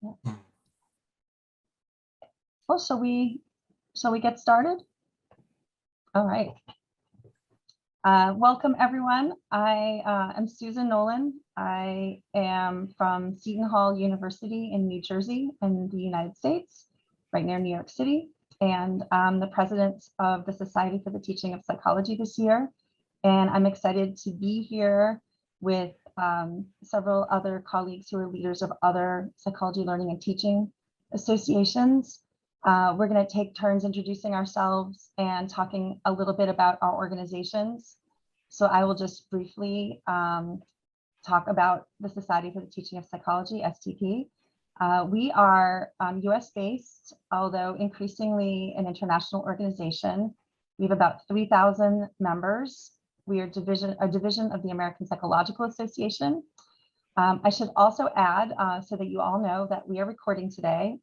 Yeah. Well, shall we get started? All right. Welcome, everyone. I am Susan Nolan. I am from Seton Hall University in New Jersey in the United States, right near New York City. And I'm the president of the Society for the Teaching of Psychology this year. And I'm excited to be here with several other colleagues who are leaders of other psychology learning and teaching associations. We're going to take turns introducing ourselves and talking a little bit about our organizations. So I will just briefly talk about the Society for the Teaching of Psychology, STP. We are US based, although increasingly an international organization. We have about 3,000 members. We are a division of the American Psychological Association. I should also add, so that you all know, that we are recording today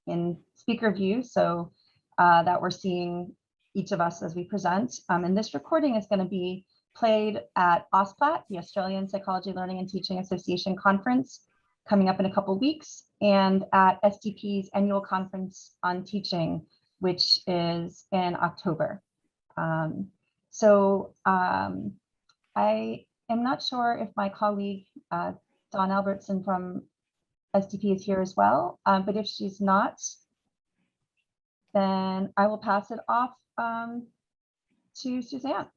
in speaker view, so that we're seeing each of us as we present. And this recording is going to be played at AUSPLAT, the Australian Psychology Learning and Teaching Association Conference, coming up in a couple of weeks, and at STP's annual conference on teaching, which is in October. I am not sure if my colleague, Dawn Albertson from STP is here as well, but if she's not, then I will pass it off to Suzanne.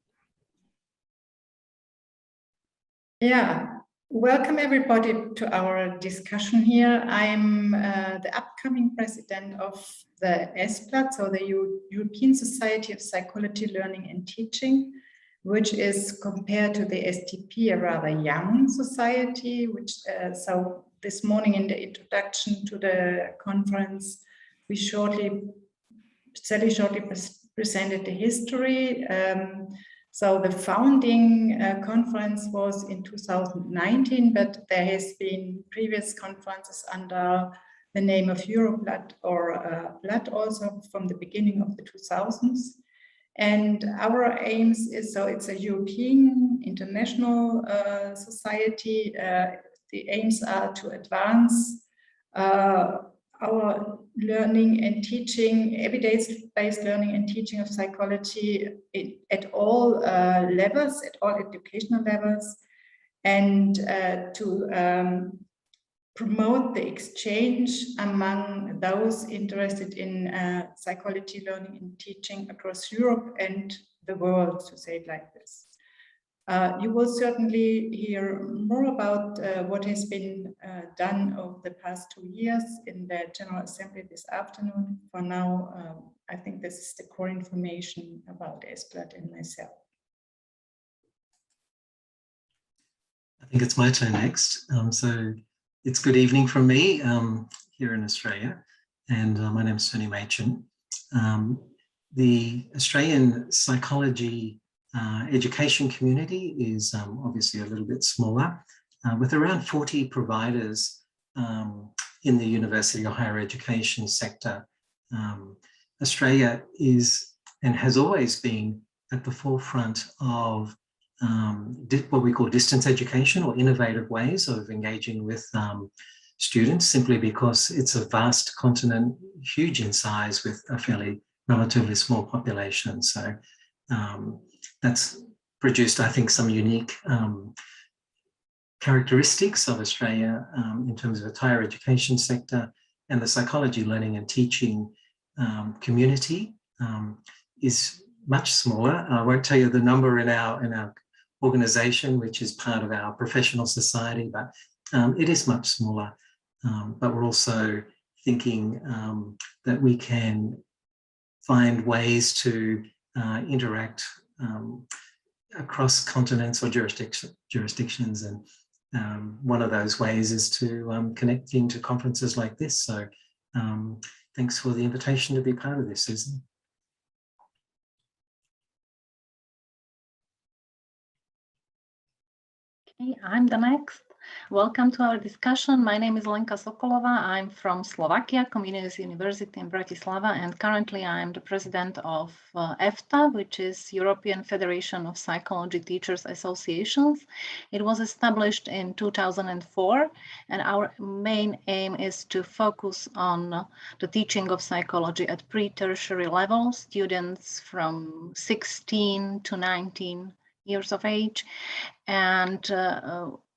Yeah, welcome everybody to our discussion here. I'm the upcoming president of the ESPLAT, so the European Society of Psychology Learning and Teaching, which is, compared to the STP, a rather young society, which so this morning in the introduction to the conference, we Sally shortly presented the history. So the founding conference was in 2019, but there has been previous conferences under the name of Europlat or PLAT also from the beginning of the 2000s. And our aims is, so it's a European international society. The aims are to advance our learning and teaching, evidence-based learning and teaching of psychology at all levels, at all educational levels, and to promote the exchange among those interested in psychology learning and teaching across Europe and the world, to say it like this. You will certainly hear more about what has been done over the past 2 years in the General Assembly this afternoon. For now, I think this is the core information about ESPLAT and myself. I think it's my turn next. So it's good evening from me here in Australia, and my name is Tony Machin. The Australian psychology education community is obviously a little bit smaller, with around 40 providers in the university or higher education sector. Australia is and has always been at the forefront of what we call distance education, or innovative ways of engaging with students, simply because it's a vast continent, huge in size, with a fairly relatively small population. So that's produced, I think, some unique characteristics of Australia in terms of its higher education sector, and the psychology learning and teaching community is much smaller. I won't tell you the number in our organization, which is part of our professional society, but it is much smaller. But we're also thinking that we can find ways to interact across continents or jurisdictions, and one of those ways is to connect into conferences like this. So thanks for the invitation to be part of this, Susan. Okay, I'm the next. Welcome to our discussion. My name is Lenka Sokolova. I'm from Slovakia Community University in Bratislava, and currently I'm the president of EFTA, which is European Federation of Psychology Teachers Associations. It was established in 2004, and our main aim is to focus on the teaching of psychology at pre-tertiary level, students from 16 to 19 years of age, and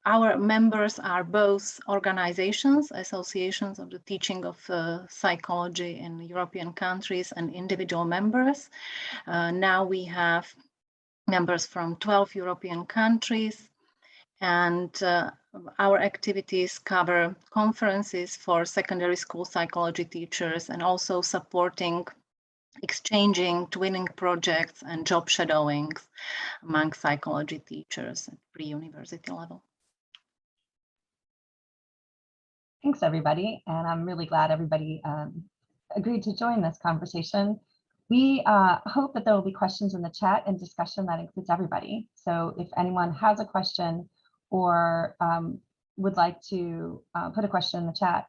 our members are both organizations, associations of the teaching of psychology in European countries, and individual members. Now we have members from 12 European countries, and our activities cover conferences for secondary school psychology teachers, and also supporting exchanging twinning projects and job shadowings among psychology teachers at pre-university level. Thanks, everybody. And I'm really glad everybody agreed to join this conversation. We hope that there will be questions in the chat and discussion that includes everybody. So if anyone has a question or would like to put a question in the chat,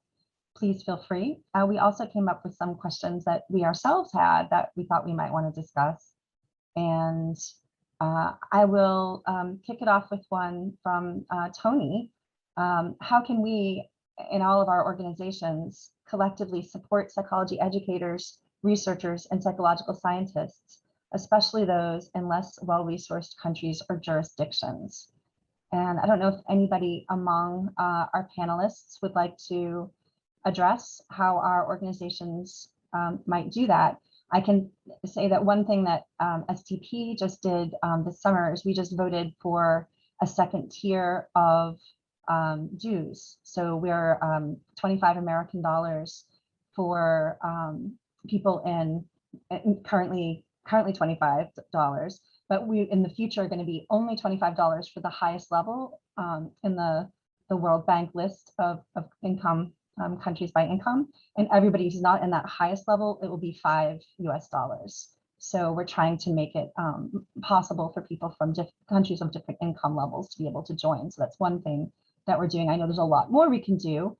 please feel free. We also came up with some questions that we ourselves had that we thought we might want to discuss. And I will kick it off with one from Tony. How can we, in all of our organizations, collectively support psychology educators, researchers, and psychological scientists, especially those in less well-resourced countries or jurisdictions? And I don't know if anybody among our panelists would like to address how our organizations might do that. I can say that one thing that STP just did this summer is we just voted for a second tier of dues. So we're 25 American dollars for people in currently $25, but we in the future are going to be only $25 for the highest level in the World Bank list of income countries by income, and everybody who's not in that highest level, it will be $5 US. So we're trying to make it possible for people from countries of different income levels to be able to join. So that's one thing that we're doing. I know there's a lot more we can do,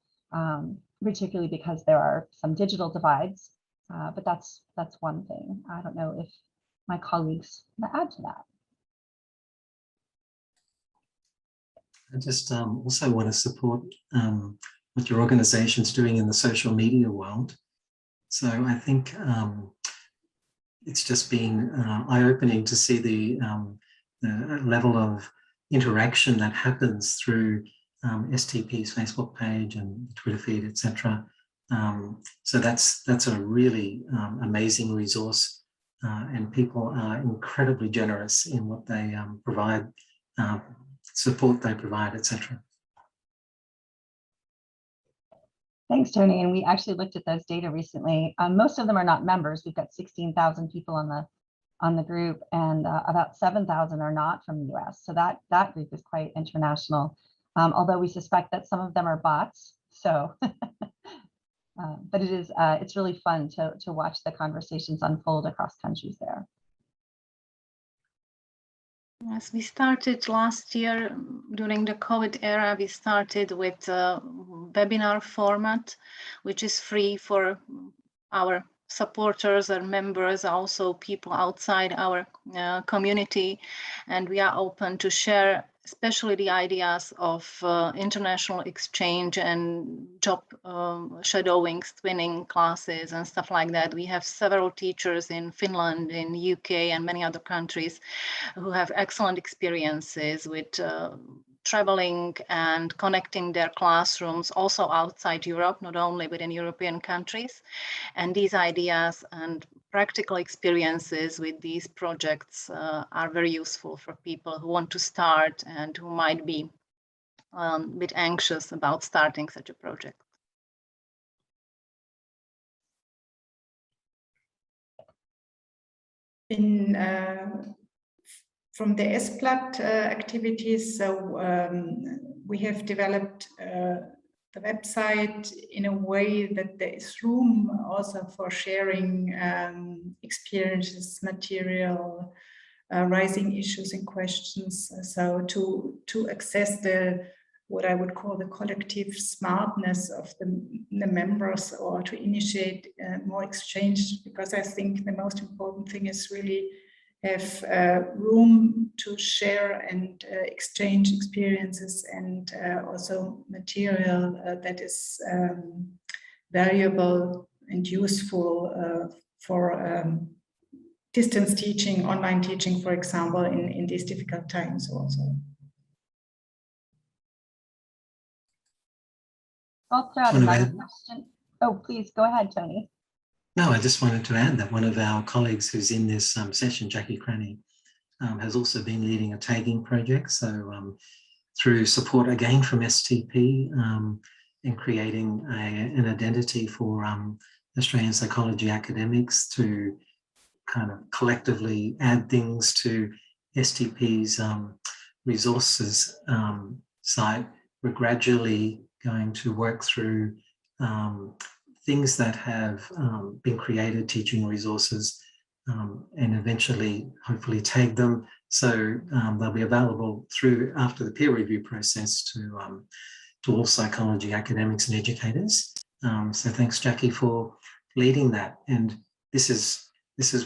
particularly because there are some digital divides, but that's one thing. I don't know if my colleagues want to add to that. I just also want to support what your organization's doing in the social media world. So I think it's just been eye-opening to see the level of interaction that happens through STP's Facebook page and Twitter feed, etc. So that's a really amazing resource, and people are incredibly generous in what they provide, support they provide, etc. Thanks, Tony. And we actually looked at those data recently. Most of them are not members. We've got 16,000 people on the group, and about 7,000 are not from the US. So that group is quite international, although we suspect that some of them are bots. So, but it's really fun to watch the conversations unfold across countries there. Yes, we started last year during the COVID era. We started with a webinar format, which is free for our supporters and members, also people outside our community. And we are open to share especially the ideas of international exchange and job shadowing, twinning classes and stuff like that. We have several teachers in Finland, in UK, and many other countries who have excellent experiences with traveling and connecting their classrooms also outside Europe, not only within European countries. And these ideas and practical experiences with these projects are very useful for people who want to start and who might be a bit anxious about starting such a project. From the SPLAT activities, we have developed the website in a way that there is room also for sharing experiences, material, raising issues and questions. So to access the what I would call the collective smartness of the members, or to initiate more exchange, because I think the most important thing is really have room to share and exchange experiences, and also material that is valuable and useful for distance teaching, online teaching, for example, in these difficult times also. I'll throw out another question. Oh, please go ahead, Tony. No, I just wanted to add that one of our colleagues who's in this session, Jackie Cranny, has also been leading a tagging project. So through support again from STP in creating an identity for Australian psychology academics to kind of collectively add things to STP's resources site, we're gradually going to work through things that have been created, teaching resources, and eventually hopefully tag them. So they'll be available through after the peer review process to all psychology academics and educators. So thanks, Jackie, for leading that. And this is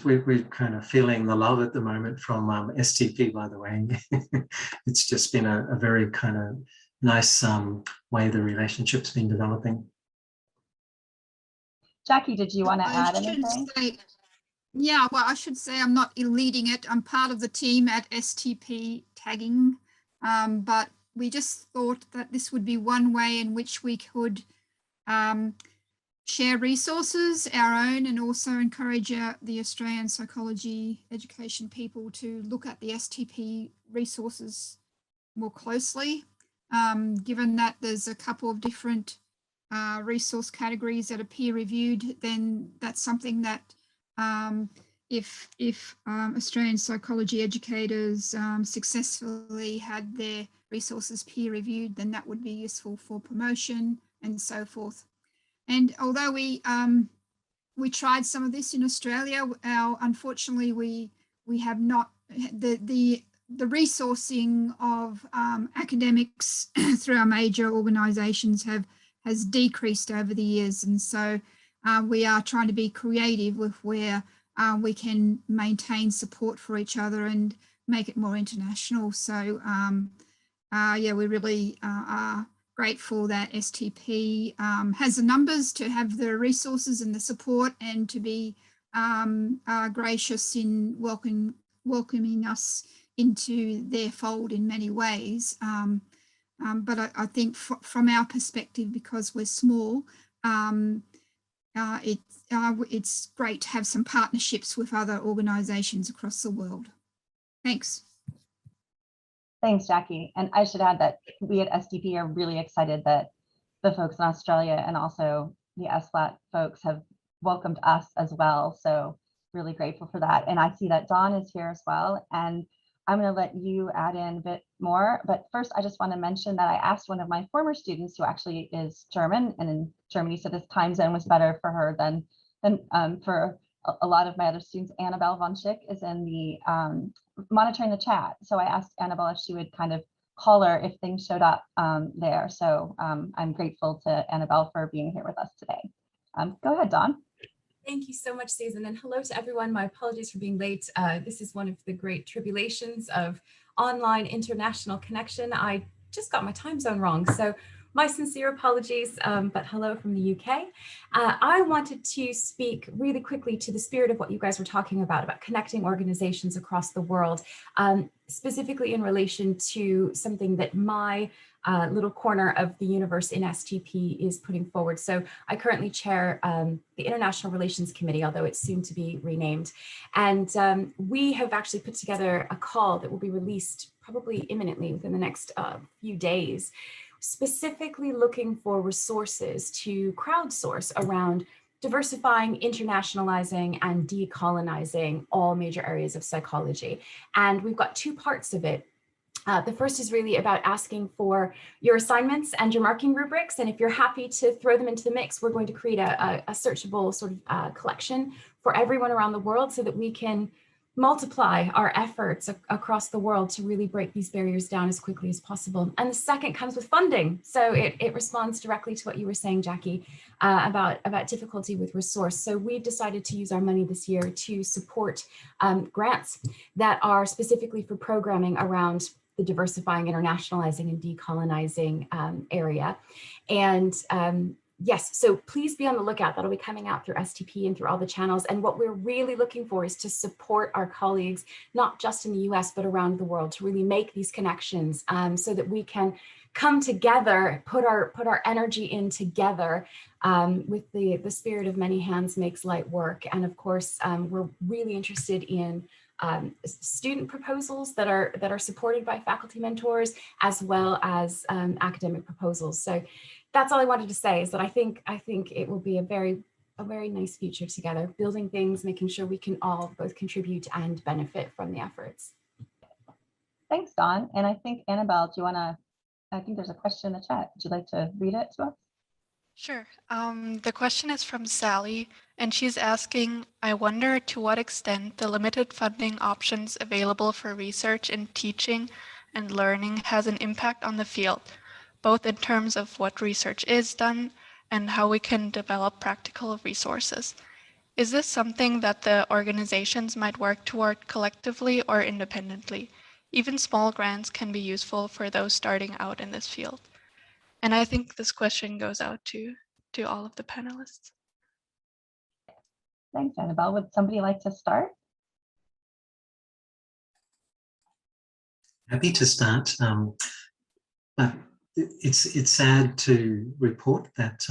we're kind of feeling the love at the moment from STP, by the way. It's just been a very kind of nice way the relationship's been developing. Jackie, did you want to add anything? Yeah, well, I should say I'm not leading it. I'm part of the team at STP tagging, but we just thought that this would be one way in which we could share resources, our own, and also encourage the Australian psychology education people to look at the STP resources more closely, given that there's a couple of different resource categories that are peer reviewed. Then that's something that if Australian psychology educators successfully had their resources peer reviewed, then that would be useful for promotion and so forth. And although we tried some of this in Australia, unfortunately we have not the resourcing of academics through our major organisations has decreased over the years, and so we are trying to be creative with where we can maintain support for each other and make it more international. So yeah, we really are grateful that STP has the numbers to have the resources and the support, and to be gracious in welcoming us into their fold in many ways. But I think from our perspective, because we're small, it's great to have some partnerships with other organisations across the world. Thanks. Thanks, Jackie. And I should add that we at STP are really excited that the folks in Australia and also the SFLAT folks have welcomed us as well. So really grateful for that. And I see that Dawn is here as well. And I'm going to let you add in a bit more. But first, I just want to mention that I asked one of my former students, who actually is German and in Germany, so this time zone was better for her than for a lot of my other students. Annabelle von Schick is in the monitoring the chat. So I asked Annabelle if she would kind of call her if things showed up there. So I'm grateful to Annabelle for being here with us today. Go ahead, Dawn. Thank you so much, Susan, and hello to everyone. My apologies for being late. This is one of the great tribulations of online international connection. I just got my time zone wrong, so my sincere apologies, but hello from the UK. I wanted to speak really quickly to the spirit of what you guys were talking about connecting organizations across the world, specifically in relation to something that my little corner of the universe in STP is putting forward. So I currently chair the International Relations Committee, although it's soon to be renamed. And we have actually put together a call that will be released probably imminently within the next few days, specifically looking for resources to crowdsource around diversifying, internationalizing, and decolonizing all major areas of psychology. And we've got two parts of it. The first is really about asking for your assignments and your marking rubrics. And if you're happy to throw them into the mix, we're going to create a searchable sort of collection for everyone around the world so that we can multiply our efforts across the world to really break these barriers down as quickly as possible. And the second comes with funding. So it responds directly to what you were saying, Jackie, about difficulty with resource. So we've decided to use our money this year to support grants that are specifically for programming around the diversifying, internationalizing, and decolonizing area. And yes, so please be on the lookout. That'll be coming out through STP and through all the channels. And what we're really looking for is to support our colleagues, not just in the US, but around the world, to really make these connections so that we can come together, put our energy in together with the spirit of many hands makes light work. And of course, we're really interested in student proposals that are supported by faculty mentors, as well as academic proposals. So that's all I wanted to say, is that I think it will be a very nice future together, building things, making sure we can all both contribute and benefit from the efforts. Thanks, Dawn. And I think, Annabelle, do you want to, I think there's a question in the chat. Would you like to read it to us? Sure. The question is from Sally, and she's asking, I wonder to what extent the limited funding options available for research in teaching and learning has an impact on the field, both in terms of what research is done and how we can develop practical resources. Is this something that the organizations might work toward collectively or independently? Even small grants can be useful for those starting out in this field. And I think this question goes out to all of the panelists. Thanks, Annabelle. Would somebody like to start? Happy to start. But it's sad to report that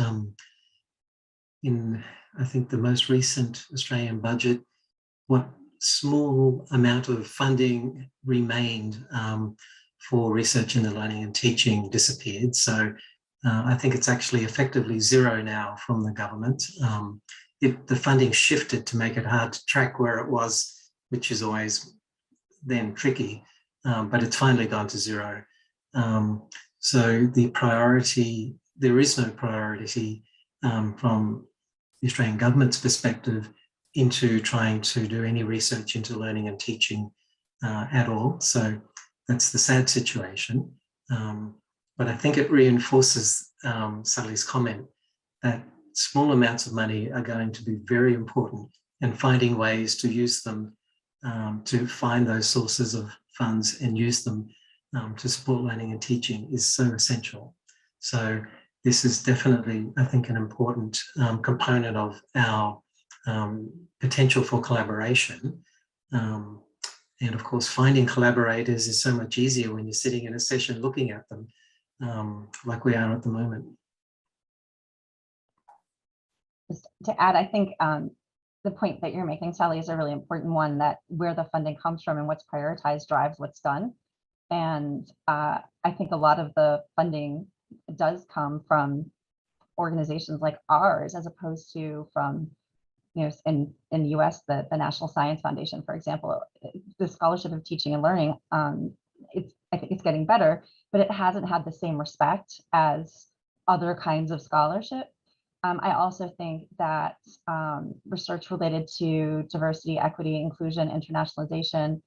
in, I think, the most recent Australian budget, what small amount of funding remained for research in the learning and teaching disappeared. So I think it's actually effectively zero now from the government. The funding shifted to make it hard to track where it was, which is always then tricky, but it's finally gone to zero. So the priority, there is no priority from the Australian government's perspective into trying to do any research into learning and teaching at all. So that's the sad situation. But I think it reinforces Sally's comment that small amounts of money are going to be very important, and finding ways to use them to find those sources of funds and use them to support learning and teaching is so essential. So this is definitely, I think, an important component of our potential for collaboration. And of course, finding collaborators is so much easier when you're sitting in a session looking at them like we are at the moment. Just to add, I think the point that you're making, Sally, is a really important one, that where the funding comes from and what's prioritized drives what's done. And I think a lot of the funding does come from organizations like ours, as opposed to from, you know, in the US, the National Science Foundation, for example. The scholarship of teaching and learning, I think it's getting better, but it hasn't had the same respect as other kinds of scholarship. I also think that research related to diversity, equity, inclusion, internationalization,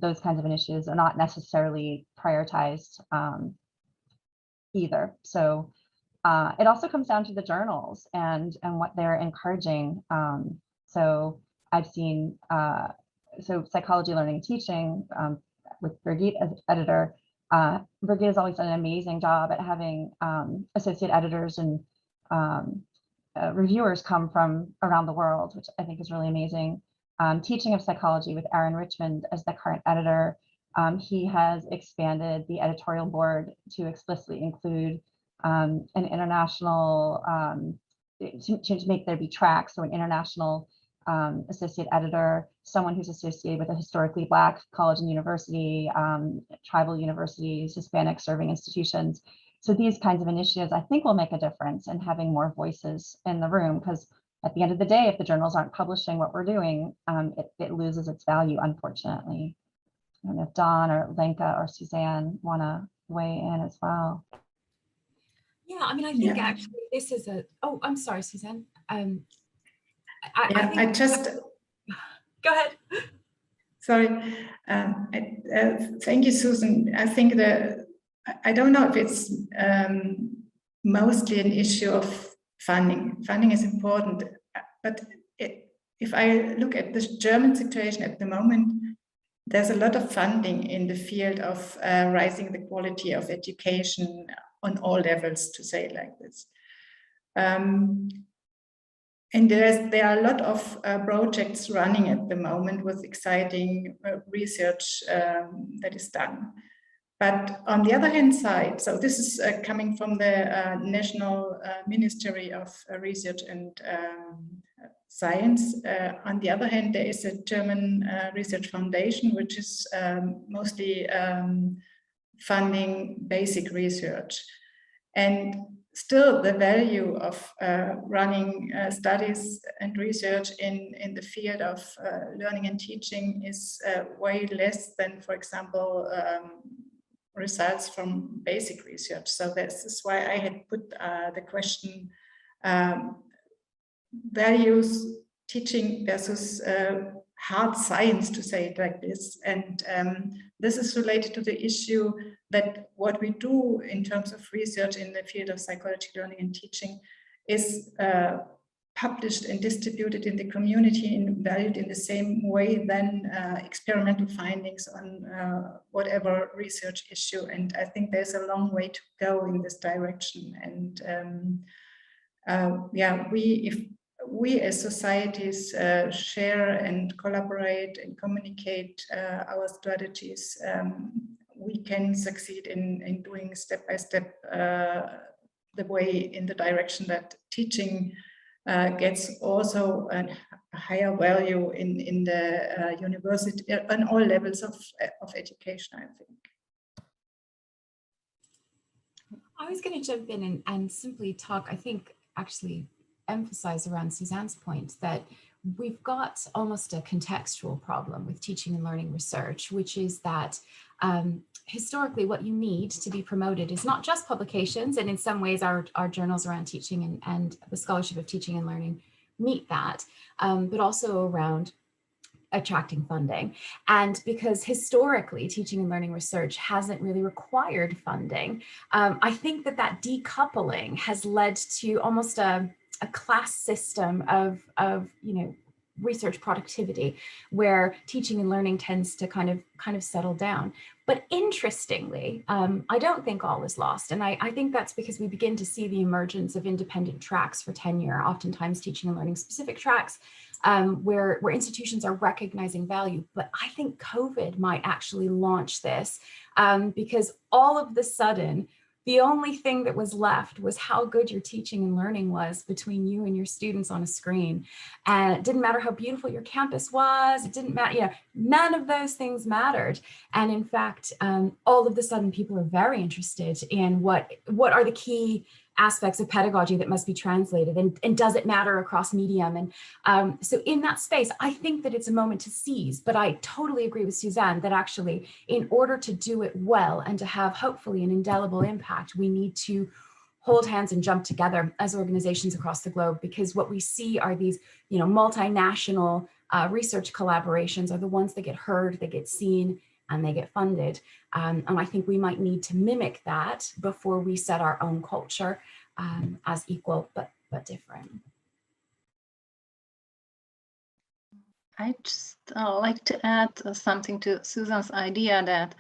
those kinds of initiatives are not necessarily prioritized either. So it also comes down to the journals and what they're encouraging. So I've seen, so Psychology, Learning, and Teaching with Birgit as editor. Birgit has always done an amazing job at having associate editors and reviewers come from around the world, which I think is really amazing. Teaching of Psychology with Aaron Richmond as the current editor. He has expanded the editorial board to explicitly include an international, to make there be tracks, so an international associate editor, someone who's associated with a historically Black college and university, tribal universities, Hispanic serving institutions. So these kinds of initiatives, I think, will make a difference in having more voices in the room, because at the end of the day, if the journals aren't publishing what we're doing, it loses its value, unfortunately. I don't know if Dawn or Lenka or Suzanne want to weigh in as well. Yeah, I mean, I think actually this is a, oh, I'm sorry, Suzanne. I think, I just, go ahead. Sorry. Thank you, Susan. I think I don't know if it's mostly an issue of funding. Funding is important, but if I look at the German situation at the moment, there's a lot of funding in the field of raising the quality of education on all levels, to say it like this. And there are a lot of projects running at the moment with exciting research that is done. But on the other hand side, so this is coming from the National Ministry of Research and Science. On the other hand, there is a German research foundation, which is mostly funding basic research. And still the value of running studies and research in the field of learning and teaching is way less than, for example, results from basic research. So this is why I had put the question, values teaching versus hard science, to say it like this. And this is related to the issue that what we do in terms of research in the field of psychology, learning and teaching is published and distributed in the community and valued in the same way than experimental findings on whatever research issue. And I think there's a long way to go in this direction. And yeah, if we as societies share and collaborate and communicate our strategies, we can succeed in doing step by step the way in the direction that teaching gets also a higher value in the university on all levels of education, I think. I was going to jump in and simply talk, I think, actually emphasize around Suzanne's point that we've got almost a contextual problem with teaching and learning research, which is that historically what you need to be promoted is not just publications, and in some ways our journals around teaching and the scholarship of teaching and learning meet that, but also around attracting funding. And because historically teaching and learning research hasn't really required funding, I think that decoupling has led to almost a class system of research productivity, where teaching and learning tends to kind of settle down. But interestingly, I don't think all is lost. And I think that's because we begin to see the emergence of independent tracks for tenure, oftentimes teaching and learning specific tracks, where institutions are recognizing value. But I think COVID might actually launch this because all of the sudden, the only thing that was left was how good your teaching and learning was between you and your students on a screen. And it didn't matter how beautiful your campus was. It didn't matter, none of those things mattered. And in fact, all of a sudden people are very interested in what are the key aspects of pedagogy that must be translated, and does it matter across medium? And so in that space, I think that it's a moment to seize, but I totally agree with Suzanne that actually in order to do it well and to have hopefully an indelible impact, we need to hold hands and jump together as organizations across the globe, because what we see are these, multinational research collaborations are the ones that get heard, they get seen, and they get funded. And I think we might need to mimic that before we set our own culture as equal but different. I'd just like to add something to Susan's idea that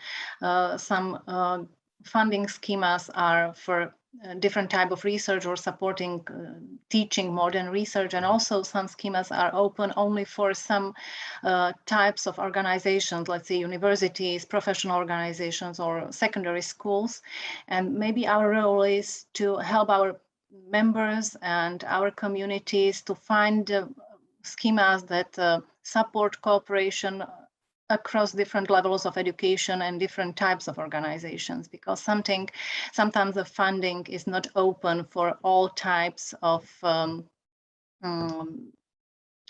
some funding schemas are for different type of research or supporting teaching modern research, and also some schemas are open only for some types of organizations, let's say universities, professional organizations, or secondary schools. And maybe our role is to help our members and our communities to find schemas that support cooperation across different levels of education and different types of organizations, because sometimes the funding is not open for all types of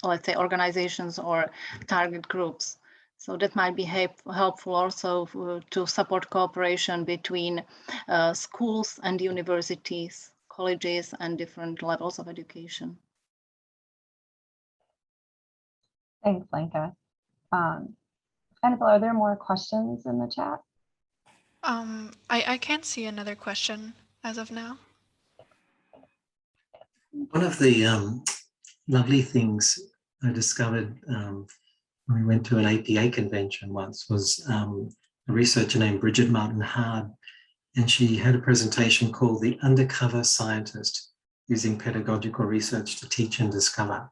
let's say organizations or target groups. So that might be helpful also to support cooperation between schools and universities, colleges, and different levels of education. Thanks, Lenka. Annabelle, are there more questions in the chat? I can't see another question as of now. One of the lovely things I discovered when we went to an APA convention once was a researcher named Bridget Martin Hard, and she had a presentation called The Undercover Scientist, Using Pedagogical Research to Teach and Discover.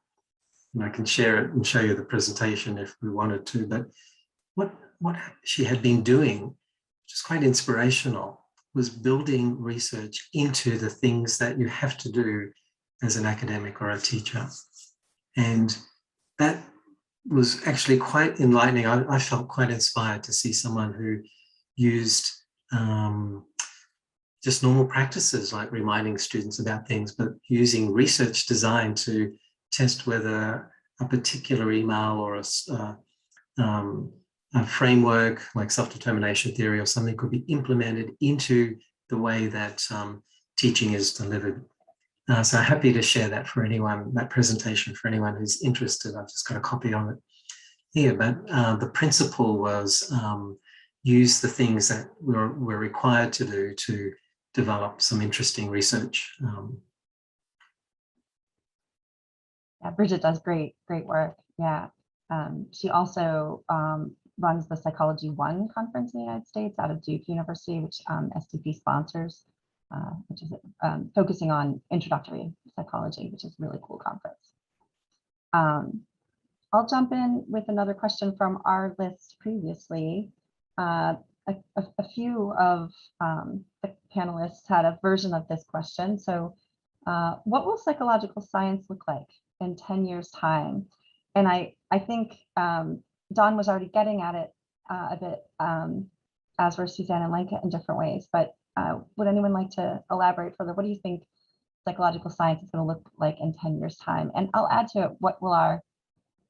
And I can share it and show you the presentation if we wanted to, but what she had been doing, which is quite inspirational, was building research into the things that you have to do as an academic or a teacher. And that was actually quite enlightening. I felt quite inspired to see someone who used just normal practices like reminding students about things, but using research design to test whether a particular email or a framework like self-determination theory or something could be implemented into the way that teaching is delivered. So happy to share that for anyone, that presentation for anyone who's interested. I've just got a copy of it here, but the principle was use the things that we're required to do to develop some interesting research. Yeah, Bridget does great work. Yeah, she also runs the Psychology One conference in the United States out of Duke University, which STP sponsors, which is focusing on introductory psychology, which is a really cool conference. I'll jump in with another question from our list previously. A few of the panelists had a version of this question. So what will psychological science look like in 10 years' time? And I think Don was already getting at it a bit, as were Suzanne and Lenka in different ways, but would anyone like to elaborate further? What do you think psychological science is going to look like in 10 years' time? And I'll add to it,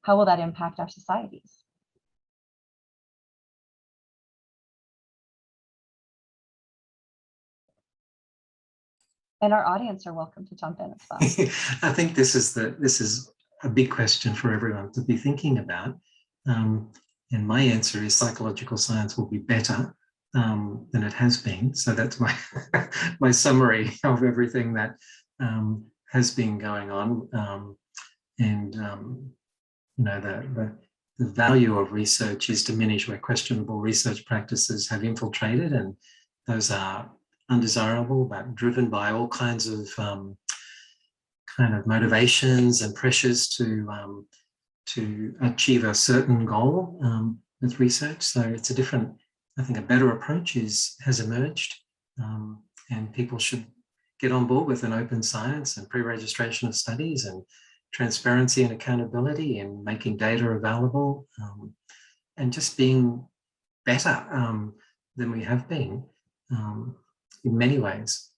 how will that impact our societies? And our audience are welcome to jump in as well. I think this is a big question for everyone to be thinking about. And my answer is psychological science will be better than it has been. So that's my my summary of everything that has been going on. You know, the value of research is diminished where questionable research practices have infiltrated, and those are undesirable, but driven by all kinds of kind of motivations and pressures to achieve a certain goal with research. So it's a different, I think a better approach has emerged, and people should get on board with an open science and pre-registration of studies and transparency and accountability and making data available, and just being better than we have been in many ways.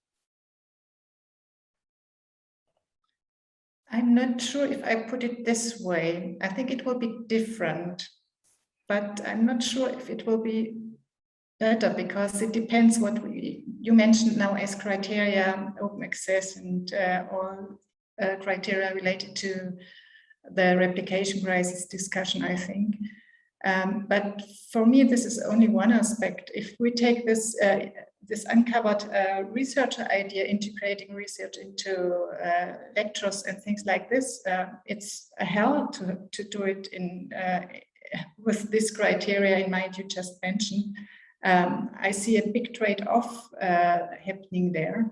I'm not sure if I put it this way. I think it will be different, but I'm not sure if it will be better, because it depends what you mentioned now as criteria, open access and all criteria related to the replication crisis discussion, I think. But for me, this is only one aspect. If we take this this uncovered researcher idea, integrating research into lectures and things like this, it's a hell to do it in with this criteria in mind you just mentioned. I see a big trade-off happening there,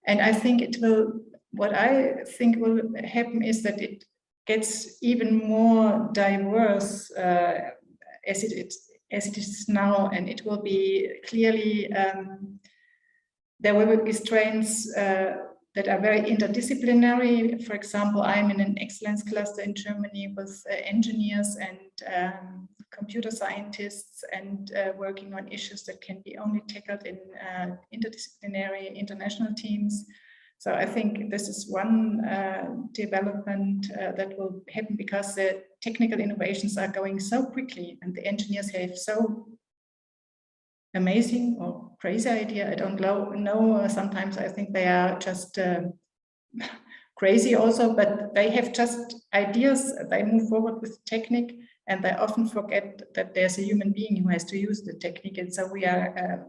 and I think it will. What I think will happen is that it gets even more diverse as it is now, and it will be clearly there will be strands that are very interdisciplinary. For example, I'm in an excellence cluster in Germany with engineers and computer scientists, and working on issues that can be only tackled in interdisciplinary international teams. So I think this is one development that will happen, because the technical innovations are going so quickly and the engineers have so amazing or crazy idea. I don't know. Sometimes I think they are just crazy also, but they have just ideas. They move forward with technique, and they often forget that there's a human being who has to use the technique, and so we are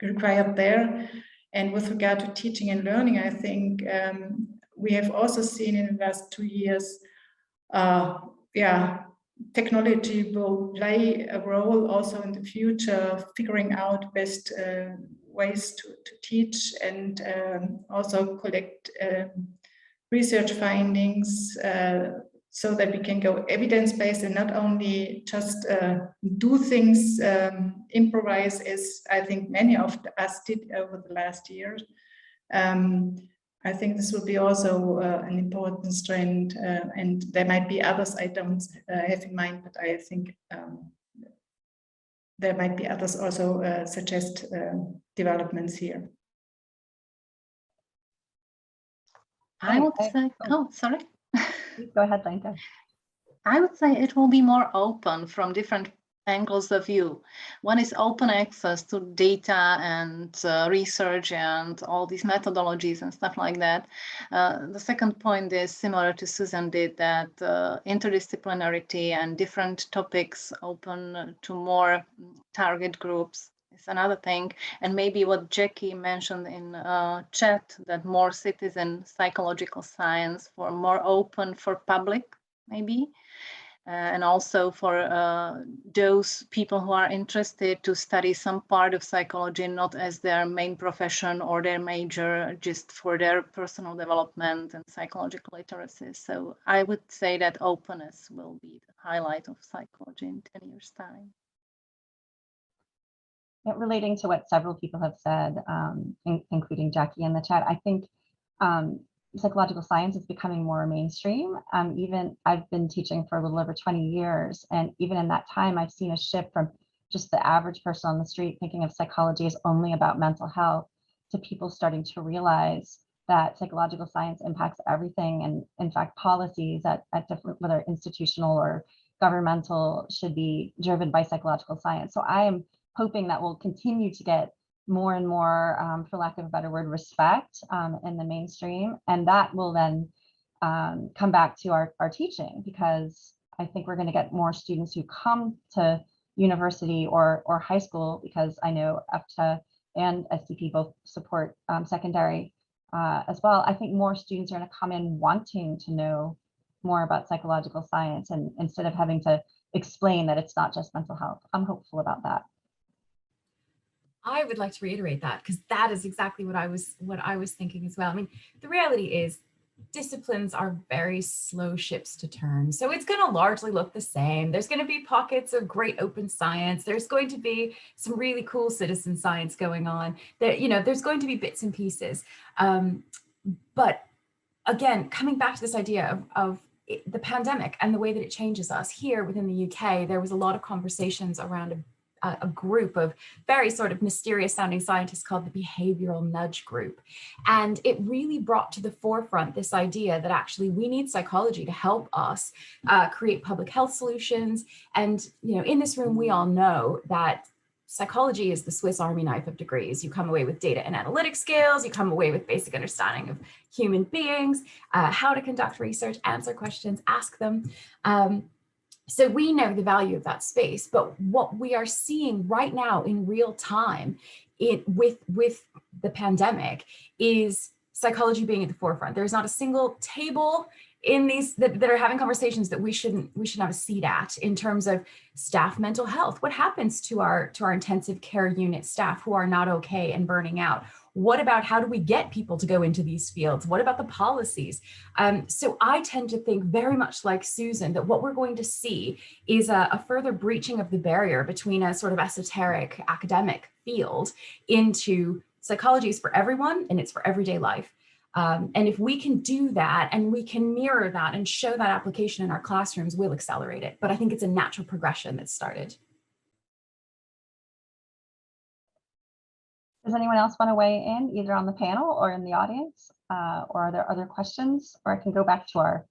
required there. And with regard to teaching and learning, I think we have also seen in the last 2 years, technology will play a role also in the future, figuring out best ways to teach and also collect research findings so that we can go evidence-based and not only just do things, improvise, as I think many of us did over the last years. I think this will be also an important strand, and there might be others I don't have in mind, but I think there might be others also suggest developments here. I would say, oh, sorry. Go ahead, Lenka. I would say it will be more open from different angles of view. One is open access to data and research and all these methodologies and stuff like that. The second point is similar to Susan did, that interdisciplinarity and different topics open to more target groups is another thing. And maybe what Jackie mentioned in chat, that more citizen psychological science, for more open for public, maybe. And also for those people who are interested to study some part of psychology, not as their main profession or their major, just for their personal development and psychological literacy. So I would say that openness will be the highlight of psychology in 10 years' time. Relating to what several people have said, including Jackie in the chat, I think psychological science is becoming more mainstream. Even I've been teaching for a little over 20 years, and even in that time, I've seen a shift from just the average person on the street thinking of psychology as only about mental health to people starting to realize that psychological science impacts everything, and in fact, policies at different, whether institutional or governmental, should be driven by psychological science. So I am hoping that we'll continue to get more and more, for lack of a better word, respect in the mainstream. And that will then come back to our teaching, because I think we're going to get more students who come to university or high school, because I know EFTA and STP both support secondary as well. I think more students are going to come in wanting to know more about psychological science, and instead of having to explain that it's not just mental health. I'm hopeful about that. I would like to reiterate that, because that is exactly what I was thinking as well. I mean, the reality is disciplines are very slow ships to turn. So it's going to largely look the same. There's going to be pockets of great open science. There's going to be some really cool citizen science going on. There's going to be bits and pieces. But again, coming back to this idea of the pandemic and the way that it changes us here within the UK, there was a lot of conversations around a group of very sort of mysterious sounding scientists called the Behavioral Nudge Group. And it really brought to the forefront this idea that actually we need psychology to help us create public health solutions. And, in this room, we all know that psychology is the Swiss Army knife of degrees. You come away with data and analytic skills, you come away with basic understanding of human beings, how to conduct research, answer questions, ask them. So we know the value of that space, but what we are seeing right now in real time with the pandemic is psychology being at the forefront. There's not a single table in these that are having conversations that we shouldn't have a seat at, in terms of staff mental health. What happens to our intensive care unit staff who are not okay and burning out? What about how do we get people to go into these fields? What about the policies? So I tend to think very much like Susan, that what we're going to see is a further breaching of the barrier between a sort of esoteric academic field into psychology is for everyone and it's for everyday life. And if we can do that and we can mirror that and show that application in our classrooms, we'll accelerate it. But I think it's a natural progression that's started. Does anyone else want to weigh in, either on the panel or in the audience? Or are there other questions? Or I can go back to our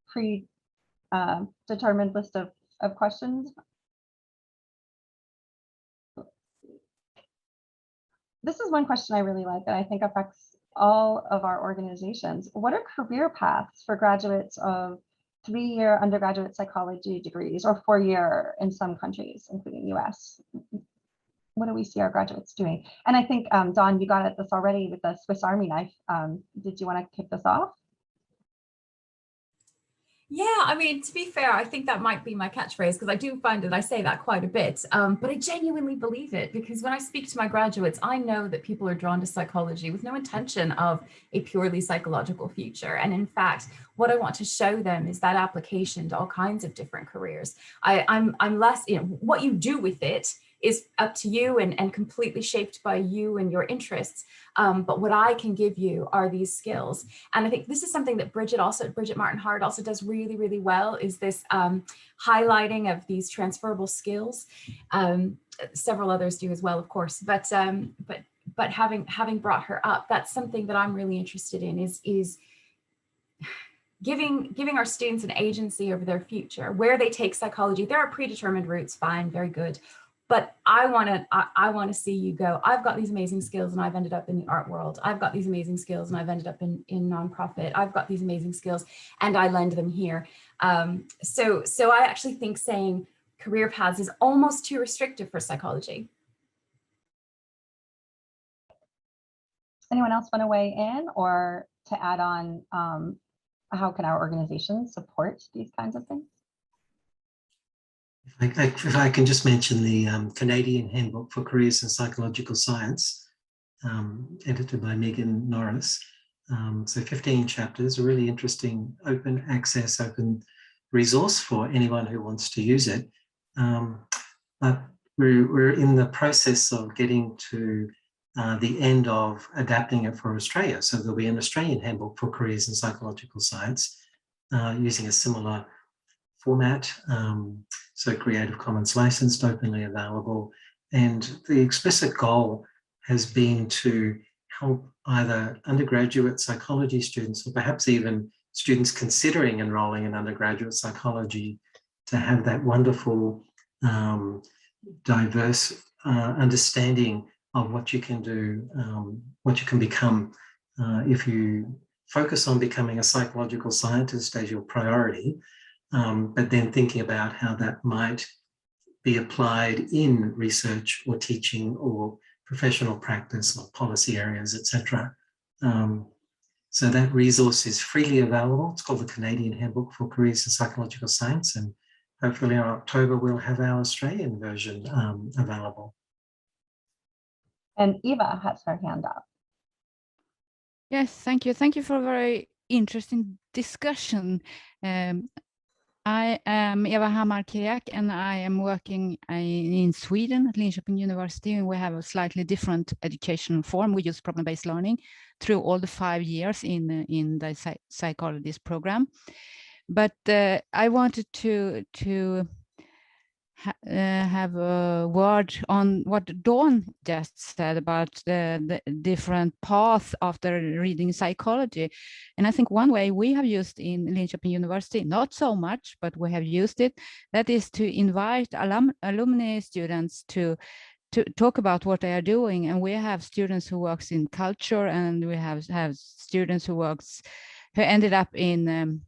pre-determined list of questions. This is one question I really like that I think affects all of our organizations. What are career paths for graduates of 3-year undergraduate psychology degrees, or 4-year in some countries, including US. What do we see our graduates doing? And I think, Dawn, you got at this already with the Swiss Army knife. Did you want to kick this off? Yeah, I mean, to be fair, I think that might be my catchphrase, because I do find that I say that quite a bit, but I genuinely believe it, because when I speak to my graduates, I know that people are drawn to psychology with no intention of a purely psychological future. And in fact, what I want to show them is that application to all kinds of different careers. I'm less, what you do with it is up to you and completely shaped by you and your interests. But what I can give you are these skills. And I think this is something that Bridget Martin Hard also does really, really well, is this highlighting of these transferable skills. Several others do as well, of course, but having brought her up, that's something that I'm really interested in, is giving our students an agency over their future, where they take psychology. There are predetermined routes, fine, very good. But I want to see you go, I've got these amazing skills and I've ended up in the art world. I've got these amazing skills and I've ended up in nonprofit. I've got these amazing skills and I lend them here. So I actually think saying career paths is almost too restrictive for psychology. Anyone else want to weigh in or to add on how can our organizations support these kinds of things? If I can just mention the Canadian Handbook for Careers in Psychological Science, edited by Megan Norris. So 15 chapters, a really interesting open access, open resource for anyone who wants to use it. But we're in the process of getting to the end of adapting it for Australia. So there'll be an Australian Handbook for Careers in Psychological Science using a similar format, so Creative Commons licensed, openly available. And the explicit goal has been to help either undergraduate psychology students or perhaps even students considering enrolling in undergraduate psychology to have that wonderful, diverse understanding of what you can do, what you can become if you focus on becoming a psychological scientist as your priority. But then thinking about how that might be applied in research or teaching or professional practice or policy areas, etc. So that resource is freely available. It's called the Canadian Handbook for Careers in Psychological Science, and hopefully in October we'll have our Australian version available. And Eva has her hand up. Yes, thank you. Thank you for a very interesting discussion. I am Eva Hammar-Kiriak and I am working in Sweden at Linköping University, and we have a slightly different educational form. We use problem-based learning through all the 5 years in the psychologist program. But I wanted to have a word on what Dawn just said about the different paths after reading psychology. And I think one way we have used in Linköping University, not so much, but we have used it, that is to invite alumni students to talk about what they are doing. And we have students who works in culture, and we have students who ended up in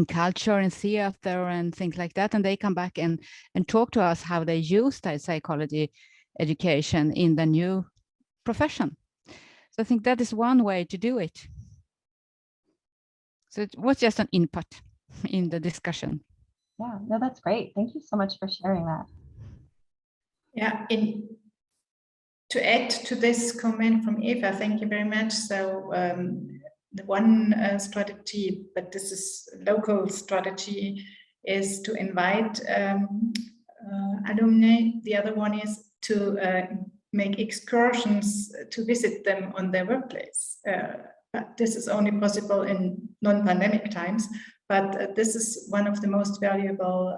culture and theater and things like that, and they come back and talk to us how they use that psychology education in the new profession. So I think that is one way to do it. So it was just an input in the discussion. Yeah, no, that's great. Thank you so much for sharing that. Yeah, to add to this comment from Eva, thank you very much. So the one strategy, but this is local strategy, is to invite alumni. The other one is to make excursions to visit them on their workplace. But this is only possible in non-pandemic times, but this is one of the most valuable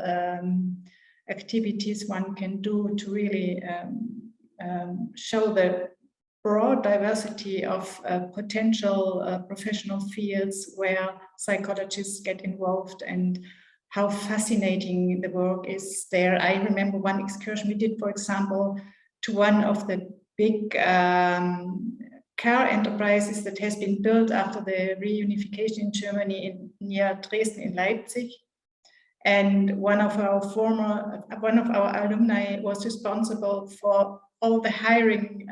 activities one can do to really show the broad diversity of potential professional fields where psychologists get involved and how fascinating the work is there. I remember one excursion we did, for example, to one of the big car enterprises that has been built after the reunification in Germany near Dresden in Leipzig. And one of our alumni was responsible for all the hiring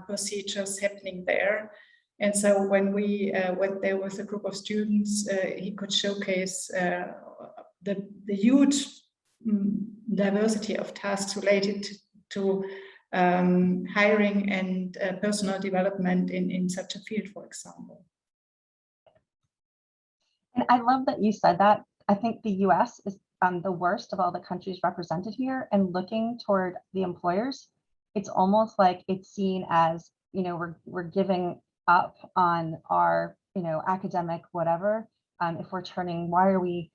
procedures happening there. And so when we went there with a group of students, he could showcase the huge diversity of tasks related to hiring and personal development in such a field, for example. And I love that you said that. I think the US is the worst of all the countries represented here, and looking toward the employers, it's almost like it's seen as, you know, we're giving up on our, you know, academic whatever. If we're turning, why are we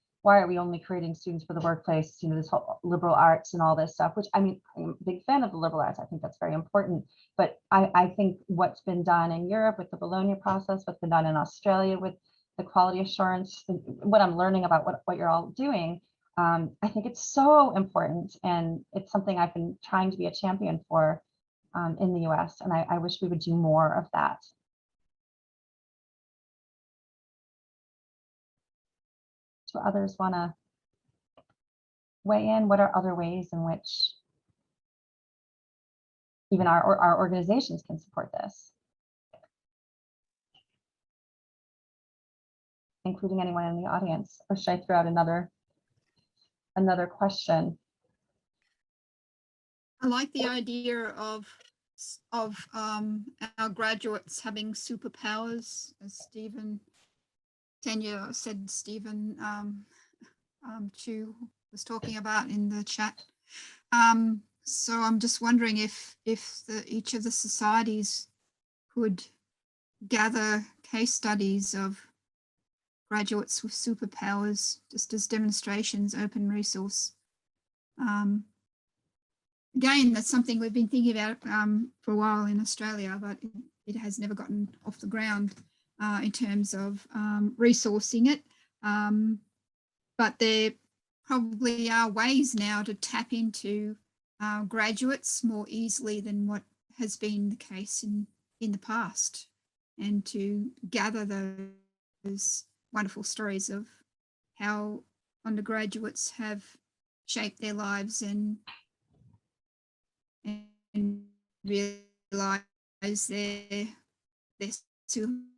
only creating students for the workplace, you know, this whole liberal arts and all this stuff, which, I mean, I'm a big fan of the liberal arts. I think that's very important. But I think what's been done in Europe with the Bologna process, what's been done in Australia with the quality assurance, what I'm learning about what you're all doing, I think it's so important. And it's something I've been trying to be a champion for in the US. And I wish we would do more of that. Do others want to weigh in? What are other ways in which even our organizations can support this? Including anyone in the audience, or should I throw out another question? I like the idea of our graduates having superpowers, as Tanya said, Stephen Chu was talking about in the chat. So I'm just wondering if each of the societies could gather case studies of graduates with superpowers, just as demonstrations, open resource. Again, that's something we've been thinking about for a while in Australia, but it has never gotten off the ground in terms of resourcing it. But there probably are ways now to tap into graduates more easily than what has been the case in the past, and to gather those wonderful stories of how undergraduates have shaped their lives and realize their superpowers.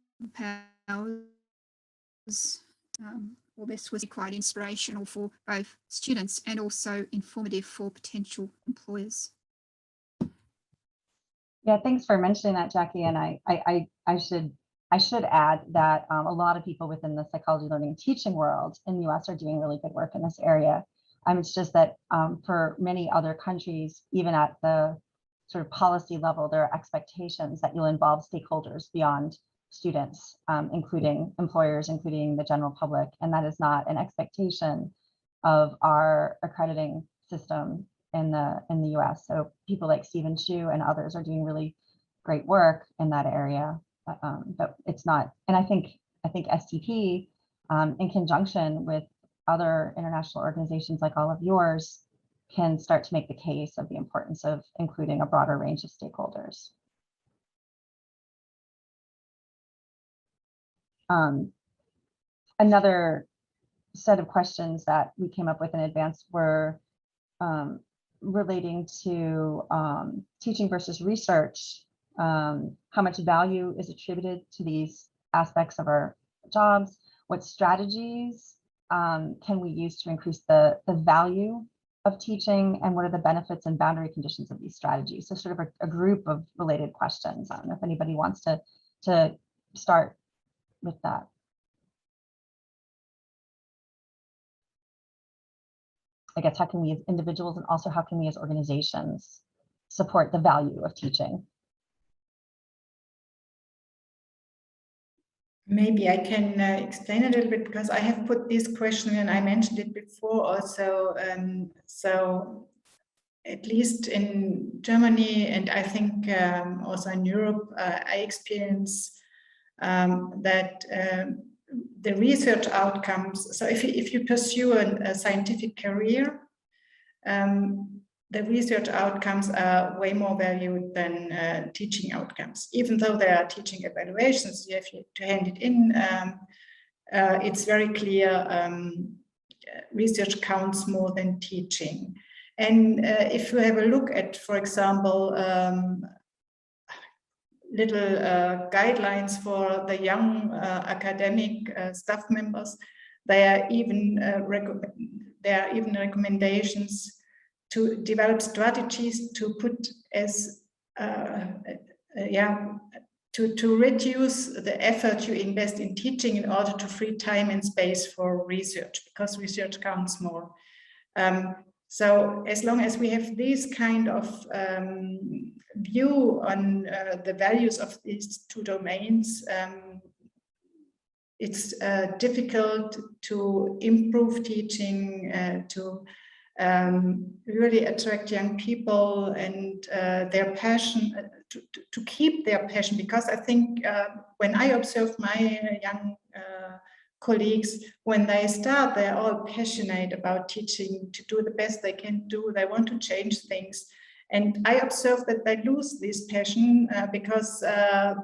All this was quite inspirational for both students and also informative for potential employers. Yeah, thanks for mentioning that, Jackie. And I should add that a lot of people within the psychology, learning, and teaching world in the US are doing really good work in this area. It's just that for many other countries, even at the sort of policy level, there are expectations that you'll involve stakeholders beyond students, including employers, including the general public. And that is not an expectation of our accrediting system in the US. So people like Stephen Chu and others are doing really great work in that area. But it's not, and I think STP, in conjunction with other international organizations like all of yours, can start to make the case of the importance of including a broader range of stakeholders. Another set of questions that we came up with in advance were relating to teaching versus research. How much value is attributed to these aspects of our jobs? What strategies can we use to increase the value of teaching, and what are the benefits and boundary conditions of these strategies? So sort of a group of related questions. I don't know if anybody wants to start with that. I guess, how can we as individuals, and also how can we as organizations support the value of teaching? Maybe I can explain a little bit, because I have put this question and I mentioned it before also. So at least in Germany, and I think also in Europe, I experience that the research outcomes, so if you pursue a scientific career, the research outcomes are way more valued than teaching outcomes. Even though there are teaching evaluations, you have to hand it in. It's very clear research counts more than teaching. And if you have a look at, for example, little guidelines for the young academic staff members, there are even recommendations to develop strategies to put as to reduce the effort you invest in teaching in order to free time and space for research, because research counts more. So as long as we have this kind of view on the values of these two domains, it's difficult to improve teaching, to really attract young people and their passion, to keep their passion. Because I think when I observe my young colleagues, when they start, they're all passionate about teaching, to do the best they can do. They want to change things. And I observe that they lose this passion because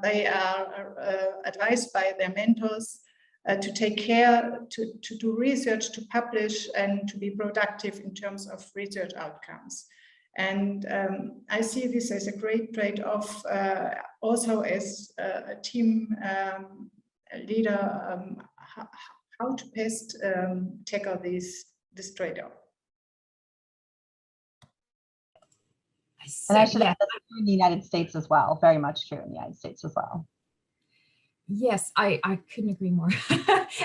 they are advised by their mentors to take care, to do research, to publish, and to be productive in terms of research outcomes. And I see this as a great trade-off, also as a team leader, how to best tackle this trade-off. And I should add that's true in the United States as well, very much true in the United States as well. Yes, I couldn't agree more.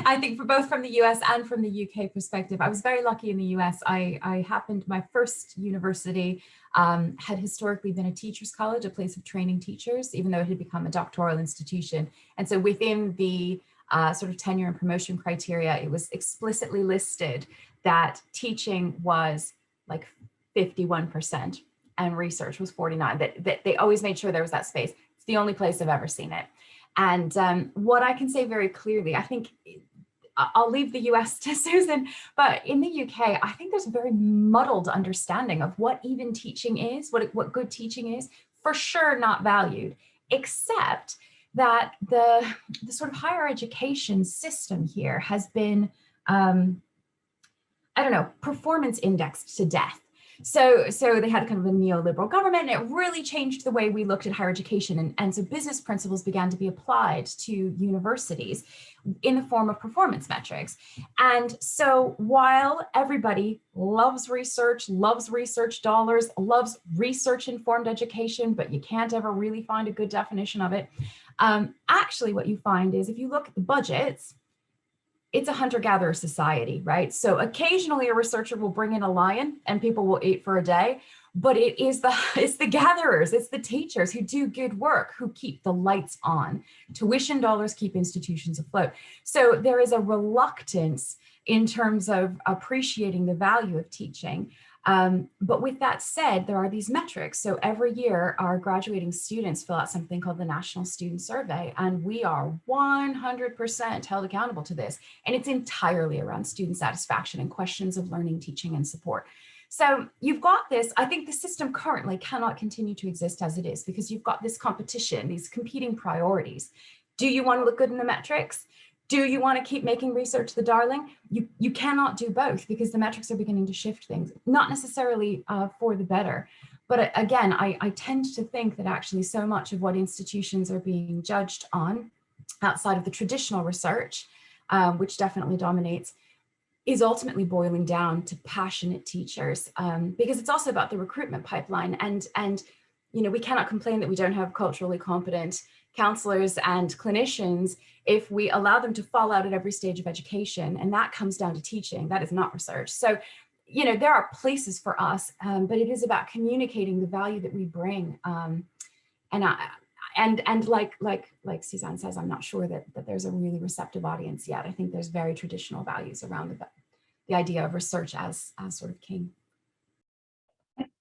I think for both from the US and from the UK perspective, I was very lucky in the US. I happened, my first university had historically been a teacher's college, a place of training teachers, even though it had become a doctoral institution. And so within the sort of tenure and promotion criteria, it was explicitly listed that teaching was like 51% and research was 49%. That they always made sure there was that space. It's the only place I've ever seen it. And what I can say very clearly, I think I'll leave the US to Susan, but in the UK, I think there's a very muddled understanding of what even teaching is, what good teaching is, for sure not valued, except that the sort of higher education system here has been, I don't know, performance indexed to death. So they had kind of a neoliberal government, and it really changed the way we looked at higher education. And so business principles began to be applied to universities in the form of performance metrics. And so while everybody loves research dollars, loves research-informed education, but you can't ever really find a good definition of it, actually what you find is if you look at the budgets, it's a hunter-gatherer society, right? So occasionally a researcher will bring in a lion and people will eat for a day, but it's the gatherers, it's the teachers who do good work, who keep the lights on. Tuition dollars keep institutions afloat. So there is a reluctance in terms of appreciating the value of teaching. But with that said, there are these metrics. So every year our graduating students fill out something called the National Student Survey, and we are 100% held accountable to this. And it's entirely around student satisfaction and questions of learning, teaching, and support. So you've got this, I think the system currently cannot continue to exist as it is because you've got this competition, these competing priorities. Do you want to look good in the metrics? Do you want to keep making research the darling? You cannot do both because the metrics are beginning to shift things, not necessarily for the better. But again, I tend to think that actually so much of what institutions are being judged on outside of the traditional research, which definitely dominates, is ultimately boiling down to passionate teachers, because it's also about the recruitment pipeline. And you know, we cannot complain that we don't have culturally competent counselors and clinicians if we allow them to fall out at every stage of education, and that comes down to teaching. That is not research. So, you know, there are places for us, but it is about communicating the value that we bring. And like Suzanne says, I'm not sure that there's a really receptive audience yet. I think there's very traditional values around the idea of research as sort of king.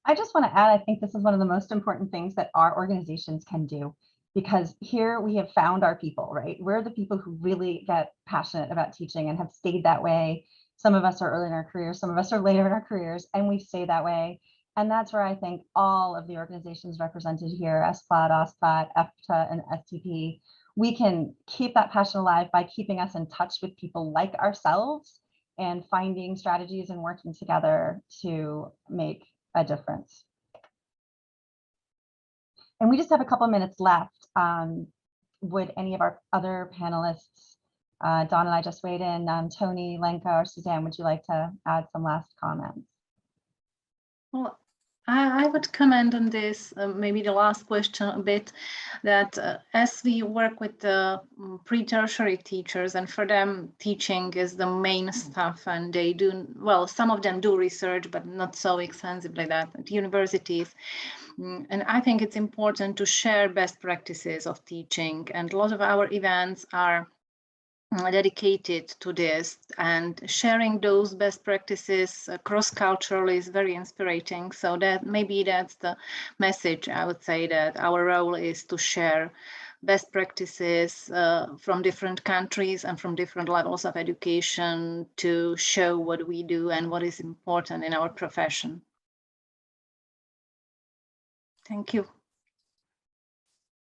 I just want to add, I think this is one of the most important things that our organizations can do, because here we have found our people, right? We're the people who really get passionate about teaching and have stayed that way. Some of us are early in our careers, some of us are later in our careers, and we've stayed that way. And that's where I think all of the organizations represented here, SPLAT, OSPLAT, EFTA, and STP, we can keep that passion alive by keeping us in touch with people like ourselves and finding strategies and working together to make a difference. And we just have a couple minutes left. Would any of our other panelists, Dawn and I just weighed in, Tony, Lenka, or Suzanne, would you like to add some last comments? Well, I would comment on this, maybe the last question a bit, that as we work with the pre-tertiary teachers, and for them teaching is the main stuff, and they do, well, some of them do research, but not so extensively that at universities. And I think it's important to share best practices of teaching, and a lot of our events are dedicated to this, and sharing those best practices cross-culturally is very inspiring. So that maybe that's the message. I would say that our role is to share best practices from different countries and from different levels of education to show what we do and what is important in our profession. Thank you.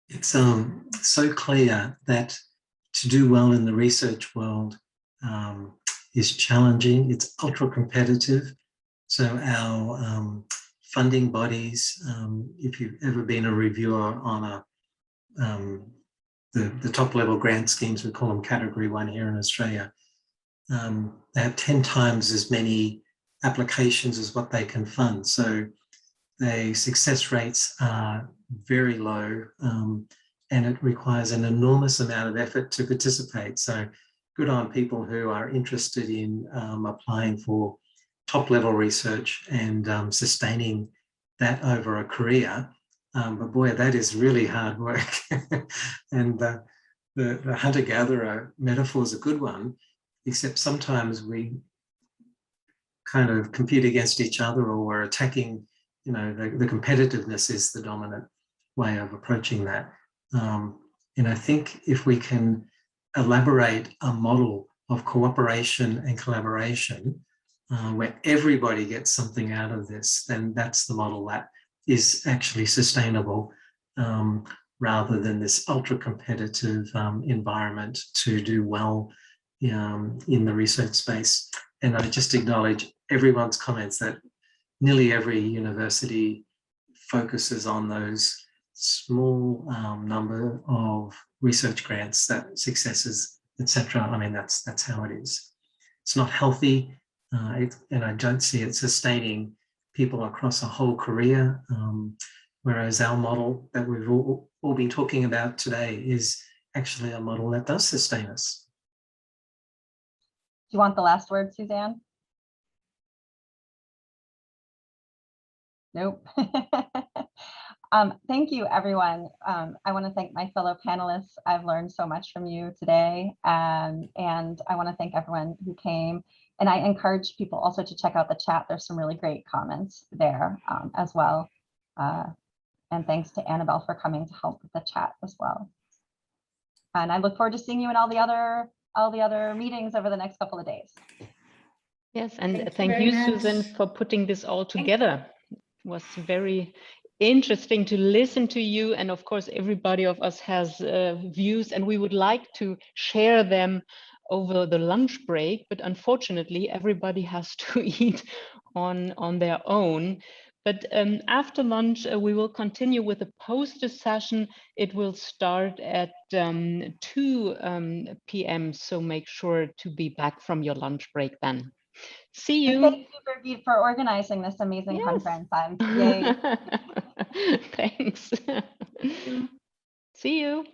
It's so clear that to do well in the research world is challenging. It's ultra competitive. So our funding bodies, if you've ever been a reviewer on the top level grant schemes, we call them category 1 here in Australia, they have 10 times as many applications as what they can fund. So the success rates are very low, and it requires an enormous amount of effort to participate. So good on people who are interested in applying for top level research and sustaining that over a career. But boy, that is really hard work. And the hunter-gatherer metaphor is a good one, except sometimes we kind of compete against each other, or we're attacking, you know, the competitiveness is the dominant way of approaching that. And I think if we can elaborate a model of cooperation and collaboration where everybody gets something out of this, then that's the model that is actually sustainable, rather than this ultra competitive environment to do well in the research space. And I just acknowledge everyone's comments that nearly every university focuses on those small number of research grants, that successes, etc. I mean, that's how it is. It's not healthy, and I don't see it sustaining people across a whole career. Whereas our model that we've all been talking about today is actually a model that does sustain us. Do you want the last word, Suzanne? Nope. Thank you, everyone. I want to thank my fellow panelists. I've learned so much from you today, and I want to thank everyone who came. And I encourage people also to check out the chat. There's some really great comments there as well. And thanks to Annabelle for coming to help with the chat as well. And I look forward to seeing you in all the other meetings over the next couple of days. Yes, and Thank thank you you, very much. Susan, for putting this all together. It was very interesting to listen to you, and of course everybody of us has views, and we would like to share them over the lunch break, but unfortunately everybody has to eat on their own. But after lunch we will continue with a poster session. It will start at 2 p.m. so make sure to be back from your lunch break then. See you. And thank you, Birgit, for organizing this amazing conference. Yay. Thanks. See you.